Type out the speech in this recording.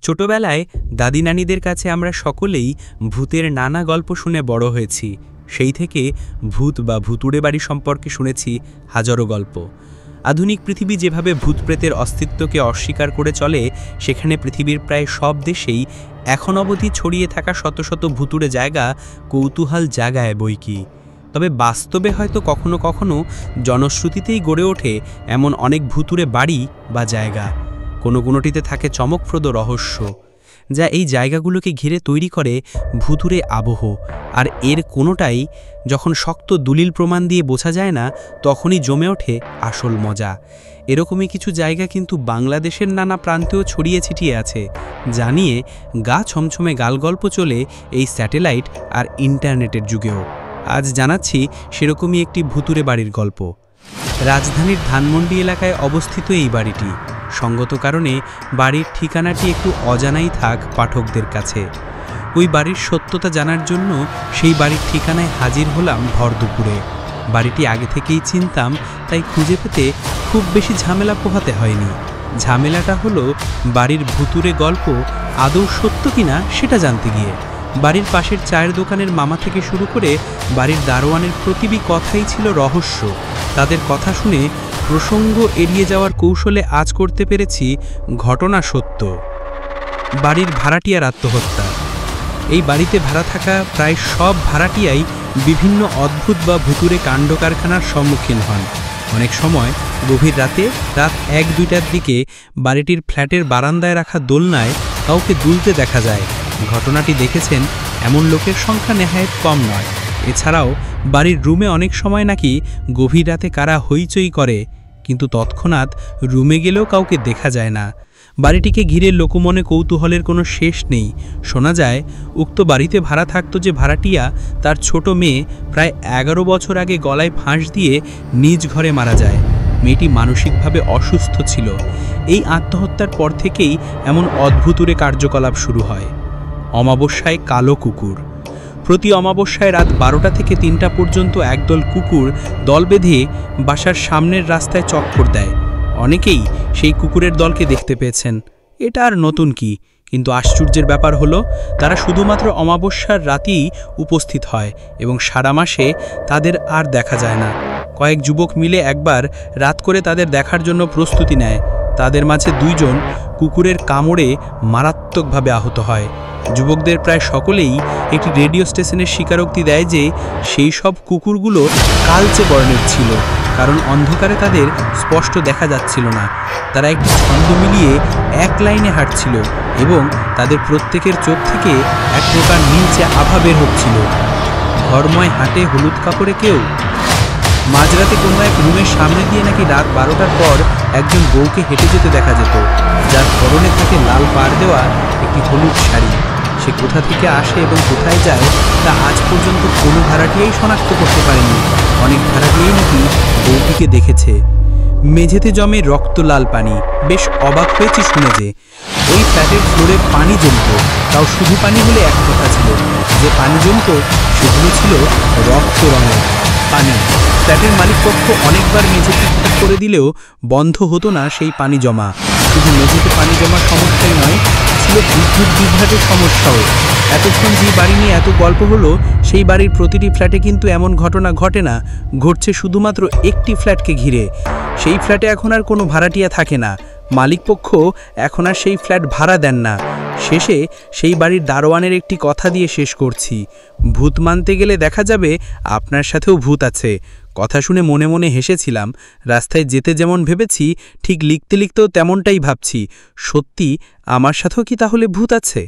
ছোটবেলায় দাদি নানিদের কাছে আমরা সকলেই ভূতের নানা গল্প শুনে বড় হয়েছি। সেই থেকে ভূত বা ভুতুড়ে বাড়ি সম্পর্কে শুনেছি হাজারো গল্প। আধুনিক পৃথিবী যেভাবে ভূতপ্রেতের অস্তিত্বকে অস্বীকার করে চলে, সেখানে পৃথিবীর প্রায় সব দেশেই এখন অবধি ছড়িয়ে থাকা শত শত ভুতুড়ে জায়গা কৌতূহল জাগায় বইকি। তবে বাস্তবে হয়তো কখনো কখনো জনশ্রুতিতেই গড়ে ওঠে এমন অনেক ভুতুড়ে বাড়ি বা জায়গা। কোনোটিতে থাকে চমকপ্রদ রহস্য, যা এই জায়গাগুলোকে ঘিরে তৈরি করে ভুতুড়ে আবহ। আর এর কোনোটাই যখন শক্ত দলিল প্রমাণ দিয়ে বোঝা যায় না, তখনই জমে ওঠে আসল মজা। এরকমই কিছু জায়গা কিন্তু বাংলাদেশের নানা প্রান্তেও ছড়িয়ে ছিটিয়ে আছে, যা নিয়ে গা ছমছমে গালগল্প চলে এই স্যাটেলাইট আর ইন্টারনেটের যুগেও। আজ জানাচ্ছি সেরকমই একটি ভুতুড়ে বাড়ির গল্প। রাজধানীর ধানমন্ডি এলাকায় অবস্থিত এই বাড়িটি। সঙ্গত কারণে বাড়ির ঠিকানাটি একটু অজানাই থাক পাঠকদের কাছে। ওই বাড়ির সত্যতা জানার জন্য সেই বাড়ির ঠিকানায় হাজির হলাম ভর দুপুরে। বাড়িটি আগে থেকেই চিনতাম, তাই খুঁজে পেতে খুব বেশি ঝামেলা পোহাতে হয়নি। ঝামেলাটা হলো বাড়ির ভুতুড়ে গল্প আদৌ সত্য কিনা সেটা জানতে গিয়ে। বাড়ির পাশের চায়ের দোকানের মামা থেকে শুরু করে বাড়ির দারোয়ানের প্রতিটি কথাই ছিল রহস্য। তাদের কথা শুনে প্রসঙ্গ এড়িয়ে যাওয়ার কৌশলে আজ করতে পেরেছি ঘটনা সত্য। বাড়ির ভাড়াটিয়ার আত্মহত্যা। এই বাড়িতে ভাড়া থাকা প্রায় সব ভাড়াটিয়াই বিভিন্ন অদ্ভুত বা ভুতুড়ে কাণ্ড কারখানার সম্মুখীন হন। অনেক সময় গভীর রাতে রাত 1-2টার দিকে বাড়িটির ফ্ল্যাটের বারান্দায় রাখা দোলনায় কাউকে দুলতে দেখা যায়। ঘটনাটি দেখেছেন এমন লোকের সংখ্যা নেহায়েত কম নয়। এছাড়াও বাড়ির রুমে অনেক সময় নাকি গভীর রাতে কারা হইচই করে, কিন্তু তৎক্ষণাৎ রুমে গেলেও কাউকে দেখা যায় না। বাড়িটিকে ঘিরে লোকমনে কৌতূহলের কোনো শেষ নেই। শোনা যায় উক্ত বাড়িতে ভাড়া থাকতো যে ভাড়াটিয়া, তার ছোট মেয়ে প্রায় 11 বছর আগে গলায় ফাঁস দিয়ে নিজ ঘরে মারা যায়। মেয়েটি মানসিকভাবে অসুস্থ ছিল। এই আত্মহত্যার পর থেকেই এমন অদ্ভুতুরে কার্যকলাপ শুরু হয়। অমাবস্যায় কালো কুকুর। প্রতি অমাবস্যায় রাত 12টা থেকে 3টা পর্যন্ত একদল কুকুর দল বেঁধে বাসার সামনের রাস্তায় চক্কর দেয়। অনেকেই সেই কুকুরের দলকে দেখতে পেয়েছেন। এটা আর নতুন কি, কিন্তু আশ্চর্যের ব্যাপার হলো তারা শুধুমাত্র অমাবস্যার রাতেই উপস্থিত হয় এবং সারা মাসে তাদের আর দেখা যায় না। কয়েক যুবক মিলে একবার রাত করে তাদের দেখার জন্য প্রস্তুতি নেয়। তাদের মাঝে 2 জন কুকুরের কামড়ে মারাত্মকভাবে আহত হয়। যুবকদের প্রায় সকলেই একটি রেডিও স্টেশনের স্বীকারোক্তি দেয় যে সেই সব কুকুরগুলো কালচে বর্ণের ছিল, কারণ অন্ধকারে তাদের স্পষ্ট দেখা যাচ্ছিল না। তারা একটি ছন্দ মিলিয়ে এক লাইনে হাঁটছিল এবং তাদের প্রত্যেকের চোখ থেকে এক প্রকার নীলচে আভা বের হচ্ছিল। ঘরময় হাঁটে হলুদ কাপড়ে কেউ। মাঝরাতে কোনো এক রুমের সামনে দিয়ে নাকি রাত 12টার পর একজন বউকে হেঁটে যেতে দেখা যেত, যার পরনে থাকে লাল পাড় দেওয়া একটি হলুদ শাড়ি। সে কোথা থেকে আসে এবং কোথায় যায় তা আজ পর্যন্ত কোনো ভাড়াটিয়াই শনাক্ত করতে পারেনি। অনেক ভাড়াটিয়াই নাকি বউটিকে দেখেছে। মেঝেতে জমে রক্ত লাল পানি। বেশ অবাক হয়েছি শুনে যে ওই ফ্ল্যাটের ফ্লোরে পানি জমত, তাও শুধু পানি হলে এক কথা ছিল। যে পানি জমত সেগুলো ছিল রক্ত রঙের পানি। ফ্ল্যাটের মালিকপক্ষ অনেকবার মেঝে ঠিকঠাক করে দিলেও বন্ধ হতো না সেই পানি জমা। শুধু মেঝেতে পানি জমার সমস্যাই নয়, ছিল বিদ্যুৎ বিভ্রাটের সমস্যাও। এতক্ষণ যে বাড়ি নিয়ে এত গল্প হলো, সেই বাড়ির প্রতিটি ফ্ল্যাটে কিন্তু এমন ঘটনা ঘটে না, ঘটছে শুধুমাত্র একটি ফ্ল্যাটকে ঘিরে। সেই ফ্ল্যাটে এখন আর কোনো ভাড়াটিয়া থাকে না। মালিকপক্ষ এখন আর সেই ফ্ল্যাট ভাড়া দেন না। শেষে সেই বাড়ির দারোয়ানের একটি কথা দিয়ে শেষ করছি। ভূত মানতে গেলে দেখা যাবে আপনার সাথেও ভূত আছে। কথা শুনে মনে মনে হেসেছিলাম। রাস্তায় যেতে যেমন ভেবেছি, ঠিক লিখতে লিখতেও তেমনটাই ভাবছি। সত্যি আমার সাথেও কি তাহলে ভূত আছে?